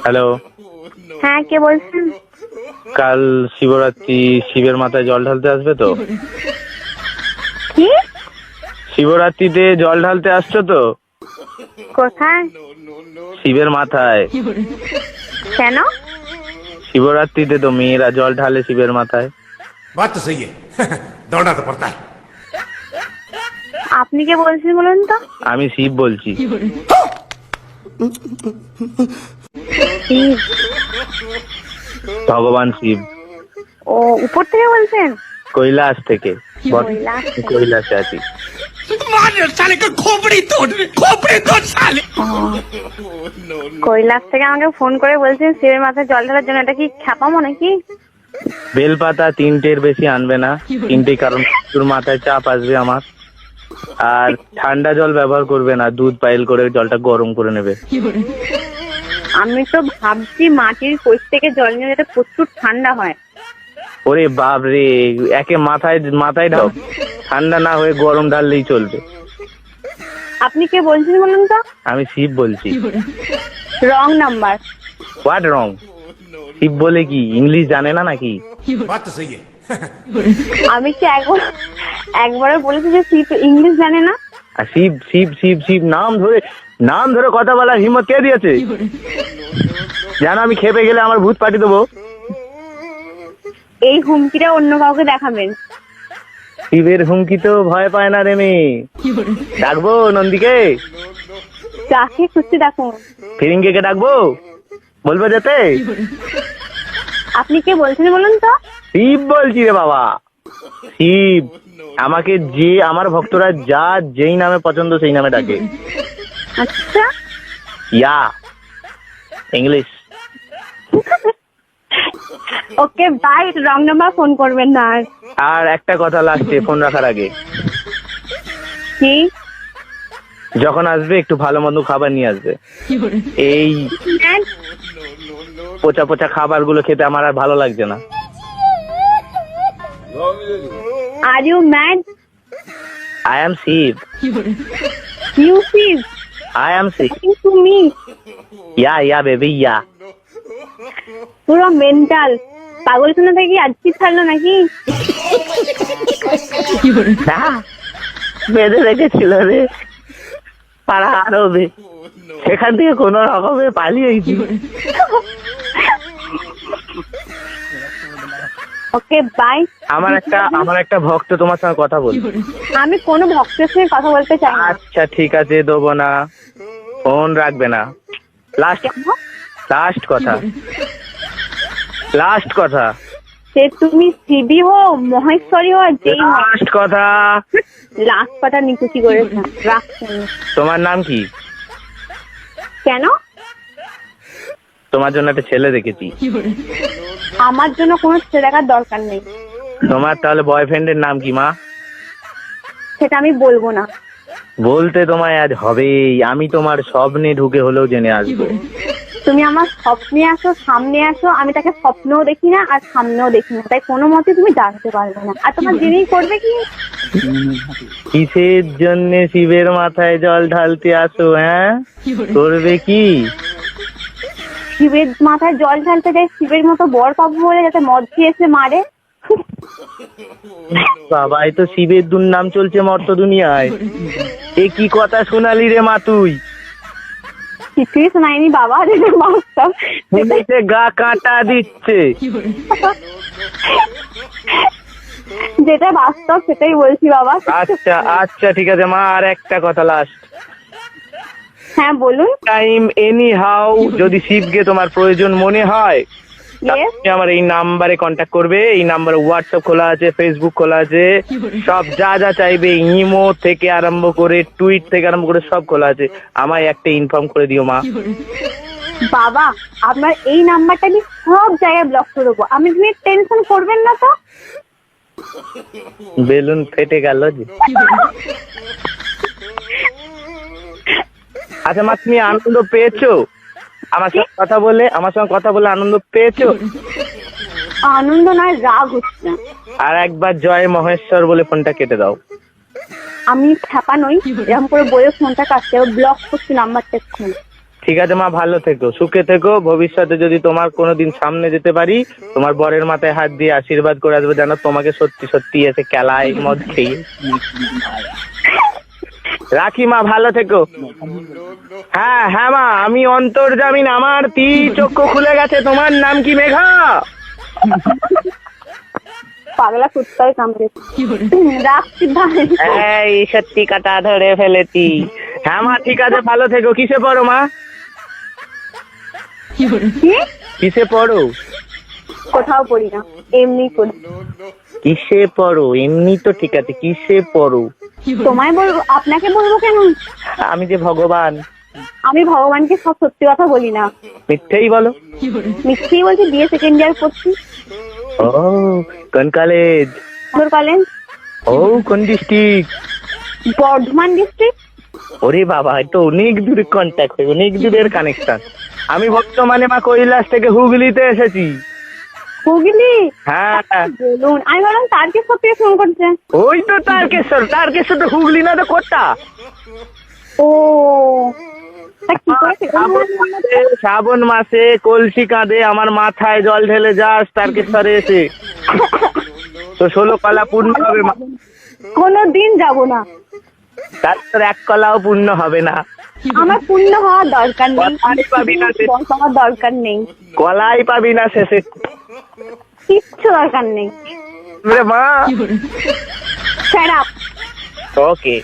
Hello. হ্যাঁ, কে বলছেন? কাল শিবরাত্রি, শিবের মাথায় জল ঢালতে আসবে তো? কি? শিবরাত্রিতে জল ঢালতে আসছো তো? কোথায়? শিবের মাথায়। কেন? শিবরাত্রিতে তো মেয়েরা জল ঢালে শিবের মাথায়। बात तो सही है दौड़ना तो पड़ता है। আপনি কে বলছেন বলুন তো? আমি শিব বলছি। শিব? ভগবান শিব। ও, উপর থেকে বলছেন? কৈলাস থেকে। কৈলাস থেকে। কৈলাসে আছি। কৈলাস থেকে আমাকে ফোন করে বলছেন শিবের মাথায় জল ঢালার জন্য। এটা কি খ্যাপামো নাকি? বেলপাতা 3টের বেশি আনবে না। 3টে, কারণ তোর মাথায় চাপ আসবে আমার। আর ঠান্ডা জল ব্যবহার করবে না, দুধ পাইল করে জলটা গরম করে নেবে। আমি তো ভাবছি মাটির কোষ থেকে জল নিয়ে যেটা প্রচুর ঠান্ডা হয়। ওরে বাপ রে, একে মাথায় ঢাল, ঠান্ডা না হয়ে গরম ঢাললেই চলবে। আপনি কে বলছেন বলুন তো? আমি শিব বলছি। Wrong number. What wrong? Shiv বলে কি ইংলিশ জানে না নাকি? बात तो सही है আমি কি একবারও বলেছি যে শিব ইংলিশ জানে না? আর শিব শিব শিব শিব নাম ধরে কথা বলার হিম্মত কে দিয়েছে? জানো আমি খেপে গেলে আমার ভূত পাঠিয়ে দেবো। এই হুমকিটা অন্য কাউকে দেখাবেন। শিবের হুমকি তো ভয় পায় না রে মেয়ে। ডাকবো নন্দীকে? যাকে খুশি দেখুন। ফিরিঙ্গে কে ডাকবো? বলবো যেতে? আপনি কে বলছেন বলুন তো? শিব বলছি রে বাবা, শিব। আমাকে যে আমার ভক্তরা যেই নামে পছন্দ সেই নামে ডাকে। আচ্ছা, yeah English. Okay bye. Wrong number phone করবেন না আর। আর একটা কথা লাস্টে ফোন রাখার আগে, কি? যখন আসবে একটু ভালো মন্দ খাবার নিয়ে আসবে। এই পচা পচা খাবার গুলো খেতে আমার আর ভালো লাগছে না। Are you mad? I am Shiv. You Shiv? I am Shiv. To me? Yeah baby yeah. পুরো মেন্টাল পাগলখানা থেকে আজকে ছাড়লো নাকি? বেঁধে রেখেছিল রে পাড়া আরবে, সেখান থেকে কোন রকমে পালিয়েছি। Okay bye. আমার একটা ভক্ত তোমার সঙ্গে কথা বল। আমি কোনো ভক্তের সঙ্গে কথা বলতে চাই না। আচ্ছা ঠিক আছে, দেবো না, ফোন রাখবে না। লাস্ট কথা সে তুমি শিবি হো, মহেশ্বরী হো, আর যেই হো, লাস্ট কথা। লাস্ট কথা নিকুচি করেছে। রাখছেন? তোমার নাম কি? কেন? তোমার জন্য একটা ছেলে দেখেছি। আমার জন্য কোনো ছেলে দেখার দরকার নেই। তোমার তাহলে বয়ফ্রেন্ডের নাম কি মা? সেটা আমি বলবো না। বলতে তোমায় আজ হবেই। আমি তোমার স্বপ্নে ঢুকে হলেও জেনে আসবো। তুমি আমার স্বপ্নে আসো, সামনে আসো, আমি তাকে স্বপ্নেও দেখি না আর সামনেও দেখি না, তাই কোনো মতে তুমি জানতে পারবে না। আর তোমার জেনেই করবে কি? কিসের জন্য শিবের মাথায় জল ঢালতে আসো? হ্যাঁ, করবে কি? শিবের মাথায় জল ঢালতে যাই শিবের মতো বর পাবো বলে, যাতে মদ দিয়ে এসে মারে। বাবা, এই তো শিবের দুর্নাম চলছে মর্ত দুনিয়ায়। এ কি কথা শোনালি রে মা তুই? কিছুই শোনায়নি বাবা, যেটা বাস্তব। শুনেছে গা কাঁটা দিচ্ছে। যেটা বাস্তব সেটাই বলছি বাবা। আচ্ছা ঠিক আছে মা, আর একটা কথা লাস্ট। হ্যাঁ বলুন। টাইম এনি হাউ যদি শিবকে তোমার প্রয়োজন মনে হয়, Yes? তুমি আমার এই নাম্বারে কন্ট্যাক্ট করবে। এই নাম্বারে হোয়াটসঅ্যাপ খোলা আছে, ফেসবুক খোলা আছে, সব যা চাইবে, ইমো থেকে আরম্ভ করে টুইট থেকে আরম্ভ করে সব খোলা আছে। আমায় একটা ইনফর্ম করে দিও মা। বাবা, আপনার এই নাম্বারটা আমি সব জায়গায় ব্লক করে দেবো। তুমি টেনশন করবেন না তো। বেলুন ফেটে গেল যে। আচ্ছা মা, তুমি আনন্দ পেয়েছো আমার সঙ্গে কথা বলে? আনন্দ পেয়েছো? আনন্দ নয়, রাগ হচ্ছে। আর একবার জয় মহেশ্বর বলে ফোনটা কেটে দাও। আমি খ্যাপা নই, এরকম করে বলে ফোনটা কাটতে ব্লক করছি নাম্বারটা এক্ষুনি। ঠিক আছে মা, ভালো থেকো, সুখে থেকো। ভবিষ্যতে যদি তোমার কোনোদিন সামনে যেতে পারি, তোমার বরের মাথায় হাত দিয়ে আশীর্বাদ করে আসবো, যেন তোমাকে সত্যি সত্যি এসে খেলায় মদ খেয়ে। রাখি মা, ভালো থেকো। হ্যাঁ হ্যাঁ মা, আমি অন্তর্জামিন, আমার চক্ষু খুলে গেছে। তোমার নাম কি মেঘা? পাগলা কুত্তায় কামড়েছে। রাখছি ভাই। এই সত্যি কাটা ধরে ফেলেছি। হ্যাঁ মা, ঠিক আছে, ভালো থেকো। কিসে পড়ো মা? কি? কিসে পড়ো? কোথাও পড়ি না, এমনি পড়ি। কিসে পড়ো? এমনি তো ঠিক আছে, কিসে পড়ো? তোমায় বলবো? আপনাকে বলবো কেন? আমি যে ভগবান। আমি ভগবানকে সব সত্যি কথা বলি না, মিথ্যেই বলো। মিথ্যেই বলছি। বিএ সেকেন্ড ইয়ার পড়ছি। ও, কোন কলেজ? কলেজ। ও, কোন ডিস্ট্রিক্ট? বর্ধমান ডিস্ট্রিক্ট। ওরে বাবা, এটা অনেক দূরের কন্ট্যাক্ট, অনেক দূরের কানেকশন। আমি বর্তমানে মা কৈলাস থেকে হুগলিতে এসেছি। হুগলি? হ্যাঁ। বলুন, আমি ভাবলাম তারকেশ্বর থেকে ফোন করছে। ওই তো তারকেশ্বর, তারকেশ্বর তো হুগলি না তো কোথা? ও, তা কি করে সেটা বললাম না? শ্রাবণ মাসে কলসি কাঁধে আমার মাথায় জল ঢেলে যাস তারকেশ্বরে এসে, তো 16 কলা পূর্ণ হবে মা। কোনোদিন যাব না। তারপর 1 কলাও পূর্ণ হবে না। আমার পূর্ণ হওয়ার দরকার নেই, কলাই পাবি না সে- বয়স হওয়ার দরকার নেই, কলাই পাবি না শেষে। কিচ্ছু দরকার নেই। রে মা। Shut up. ওকে।